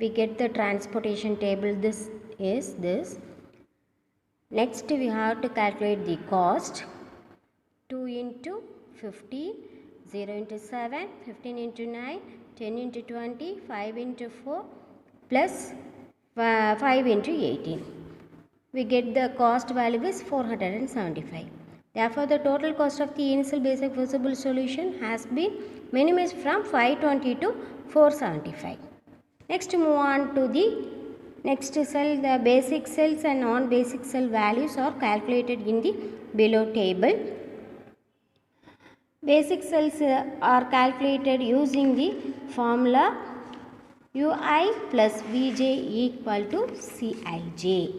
we get the transportation table. This is this. Next we have to calculate the cost. 2 into 15, 0 into 7, 15 into 9, 10 into 20, 5 into 4 plus 5 into 18. We get the cost value is 475. Therefore, the total cost of the initial basic feasible solution has been minimized from 520 to 475. Next, move on to the next cell. The basic cells and non-basic cell values are calculated in the below table. Basic cells are calculated using the formula Ui plus Vj equal to Cij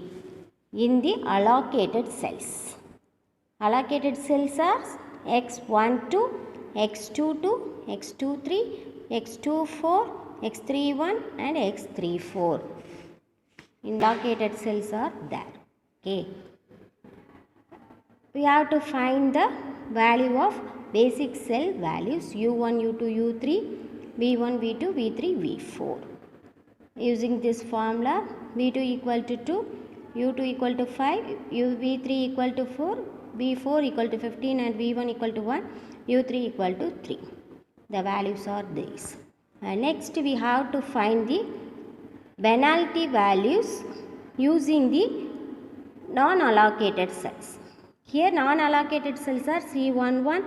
in the allocated cells. Allocated cells are x12, x22, x23, x24, x31 and x34. In allocated cells are there. Okay. We have to find the value of basic cell values U1, U2, U3, V1, V2, V3, V4. Using this formula, V2 equal to 2, U2 equal to 5, V3 equal to 4, V4 equal to 15 and V1 equal to 1, U3 equal to 3. The values are these. Next we have to find the penalty values using the non-allocated cells. Here non-allocated cells are C11,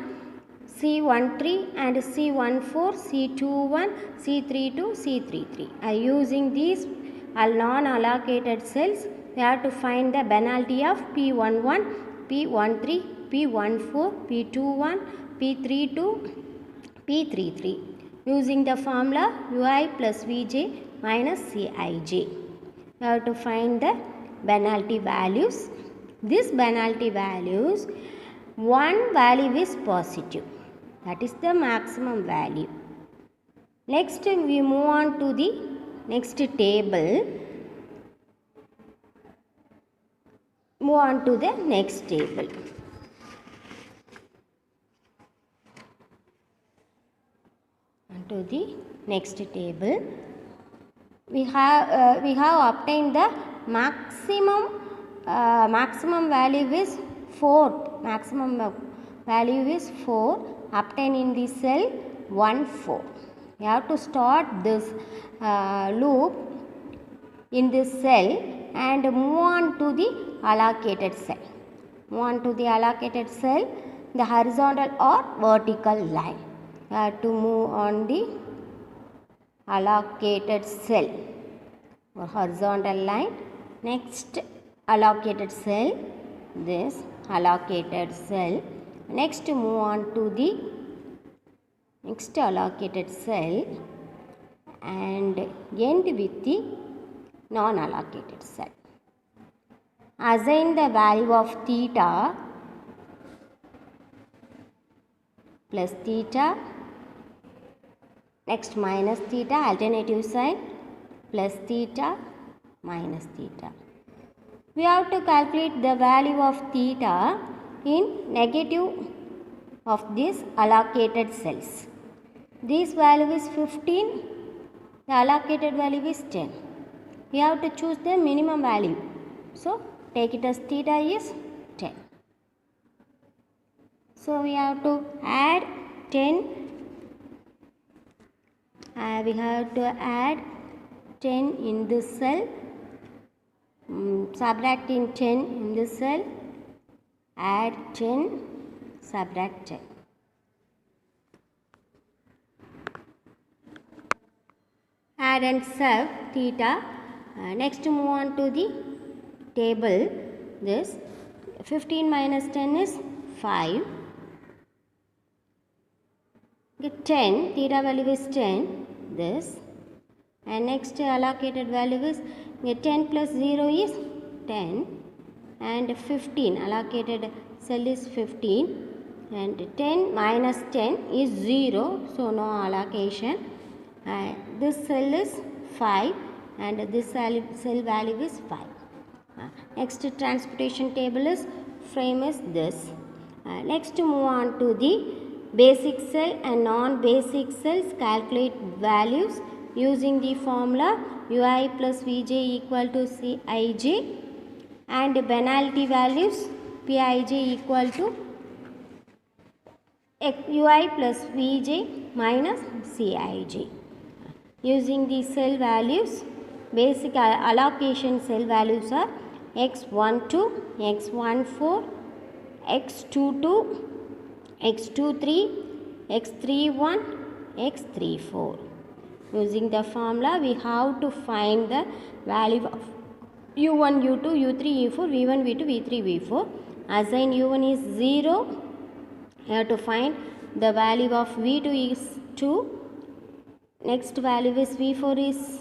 C13 and C14, C21, C32, C33. Using these non-allocated cells, we have to find the penalty of P11, P13, P14, P21, P32, P33 using the formula Ui plus Vj minus Cij. We have to find the penalty values. These penalty values, one value is positive, that is the maximum value. Next we move on to the next table. Move on to the next table. To the next table, we have obtained the maximum value is 4. Maximum value is 4 obtained in the cell 1, 4. You have to start this loop in this cell and move on to the allocated cell. Move on to the allocated cell, the horizontal or vertical line. You have to move on the allocated cell or horizontal line. Next allocated cell, this allocated cell. Next move on to the next allocated cell and end with the non-allocated cell. Assign the value of theta plus theta. Next minus theta, alternative sign, plus theta, minus theta. We have to calculate the value of theta in negative of these allocated cells. This value is 15, the allocated value is 10. We have to choose the minimum value. So, take it as theta is 10. So, we have to add 10. We have to add 10 in this cell, subtracting 10 in this cell, add 10, subtract 10. Add and sub theta. Next move on to the table. This 15 minus 10 is 5. Get 10, theta value is 10. This and next allocated value is 10 plus 0 is 10 and 15, allocated cell is 15 and 10 minus 10 is 0, so no allocation. This cell is 5 and this cell value is 5. Next transportation table is frame is this. Next move on to the basic cell and non-basic cells, calculate values using the formula ui plus vj equal to cij and penalty values pij equal to ui plus vj minus cij. Using the cell values, basic allocation cell values are x12, x14, x22, x23, x31, x34. Using the formula, we have to find the value of u1, u2, u3, u4, v1, v2, v3, v4. Assign u1 is 0. You have to find the value of v2 is 2. Next value is v4 is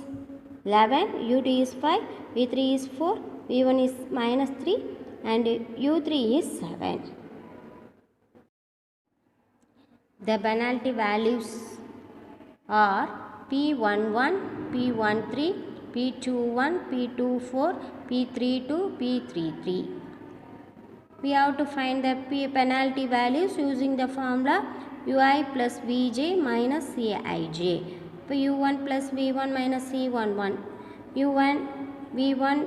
11, u2 is 5, v3 is 4, v1 is minus 3 and u3 is 7. The penalty values are P11, P13, P21, P24, P32, P33. We have to find the penalty values using the formula ui plus vj minus cij. For u1 plus v1 minus c11, u1, v1,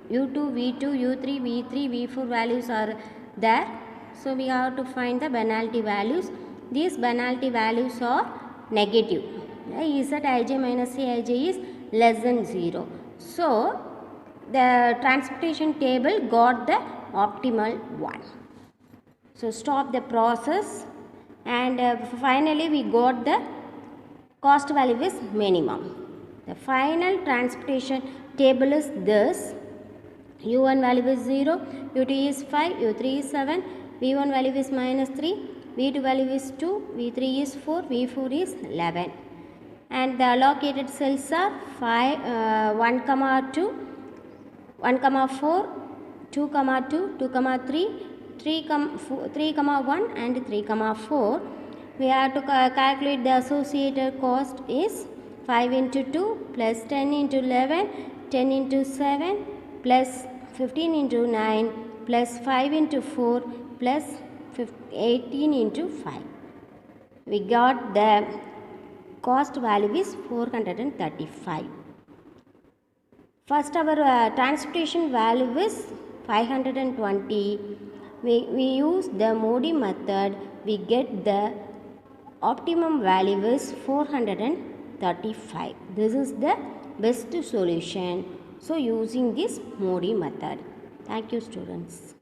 u2, v2, u3, v3, v4 values are there. So we have to find the penalty values. These penalty values are negative. Zij minus cij is less than 0. So the transportation table got the optimal one. So stop the process and finally we got the cost value is minimum. The final transportation table is this. u1 value is 0, u2 is 5, u3 is 7, v1 value is minus 3, v2 value is 2, v3 is 4, v4 is 11. And the allocated cells are 1, 2, 1, 4, 2, 2, 2, 3, 3, 1 and 3, 4. We have to calculate the associated cost is 5 into 2 plus 10 into 11, 10 into 7 plus 15 into 9 plus 5 into 4 plus 18 into 5. We got the cost value is 435. First our transportation value is 520. We use the Modi method, we get the optimum value is 435. This is the best solution. So using this Modi method. Thank you students.